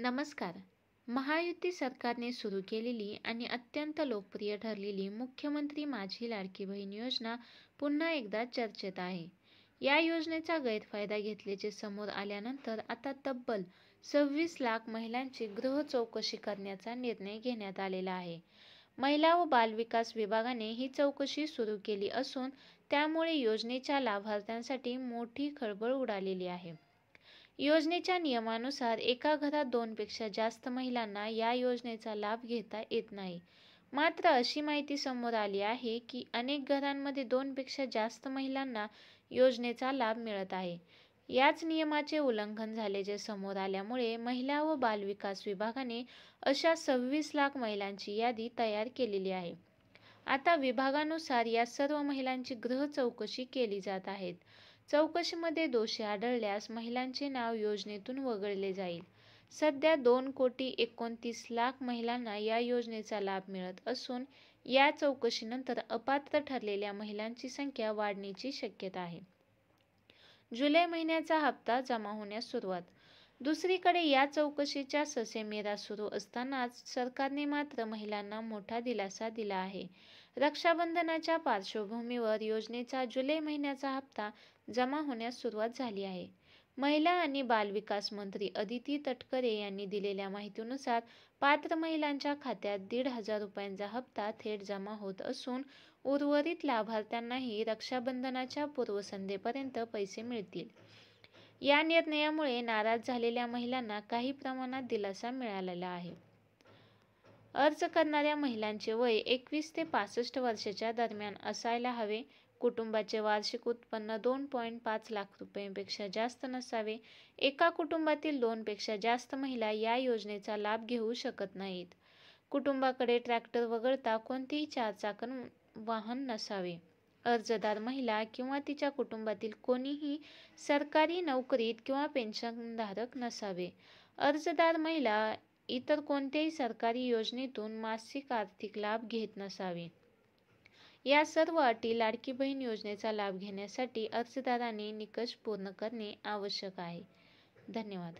नमस्कार. महायुती सरकारने सुरू केलेली आणि अत्यंत लोकप्रिय ठरलेली मुख्यमंत्री माझी लाडकी बहीण योजना पुन्हा एकदा चर्चेत आहे. या योजनेचा गैरफायदा घेतल्याचे समोर आल्यानंतर आता तब्बल 26 लाख महिलांची गृह चौकशी करण्याचा निर्णय घेण्यात आलेला आहे. महिला व बालविकास विभागाने ही चौकशी सुरू केली असून त्यामुळे योजनेच्या लाभार्थ्यांसाठी मोठी खळबळ उडालेली आहे. योजनेच्या नियमानुसार एका घरात 2 पेक्षा जास्त महिलांना या योजनेचा लाभ घेता येत नाही. मात्र अशी माहिती समोर आली आहे की अनेक घरांमध्ये 2 पेक्षा जास्त महिलांना योजनेचा लाभ मिळत आहे. याच नियमाचे उल्लंघन झाल्याचे समोर आल्यामुळे महिला व बालविकास विभागाने अशा 26 लाख महिलांची यादी तयार केलेली आहे. आता विभागानुसार या सर्व महिलांची गृह चौकशी केली जात आहे. चौकशीमध्ये दोषी आढळल्यास महिलांचे नाव योजनेतून वगळले जाईल. सध्या 2,29,00,000 महिलांना या योजनेचा लाभ मिळत असून या चौकशीनंतर अपात्र ठरलेल्या महिलांची संख्या वाढण्याची शक्यता आहे. जुलै महिन्याचा हप्ता जमा होण्यास सुरुवात. दुसरीकडे या चौकशीच्या ससेमिरा सुरू असतानाच सरकारने मात्र महिलांना मोठा दिलासा दिला आहे. रक्षाबंधनाच्या पार्श्वभूमीवर योजनेचा जुलै महिन्याचा हप्ता जमा होण्यास सुरुवात झाली आहे. महिला आणि बालविकास मंत्री अदिती तटकरे यांनी दिलेल्या माहितीनुसार पात्र महिलांच्या खात्यात ₹1,500 हप्ता थेट जमा होत असून उर्वरित लाभार्थ्यांनाही रक्षाबंधनाच्या पूर्वसंध्येपर्यंत पैसे मिळतील. या निर्णयामुळे नाराज झालेल्या महिलांना काही प्रमाणात दिलासा मिळालेला आहे. अर्ज करणाऱ्या महिलांचे वय 21 ते 65 वर्षाच्या दरम्यान असायला हवे. कुटुंबाचे वार्षिक उत्पन्न 2.5 लाख रुपयांपेक्षा जास्त नसावे. एका कुटुंबातील 2 पेक्षा जास्त महिला या योजनेचा लाभ घेऊ शकत नाहीत. कुटुंबाकडे ट्रॅक्टर वगळता कोणतेही 4 चाकी वाहन नसावे. अर्जदार महिला किंवा तिच्या कुटुंबातील कोणीही सरकारी नोकरीत किंवा पेन्शनधारक नसावे. अर्जदार महिला इतर कोणत्याही सरकारी योजनेतून मासिक आर्थिक लाभ घेत नसावी. या सर्व अटी लाडकी बहीण योजनेचा लाभ घेण्यासाठी अर्जदारांनी निकष पूर्ण करणे आवश्यक आहे. धन्यवाद.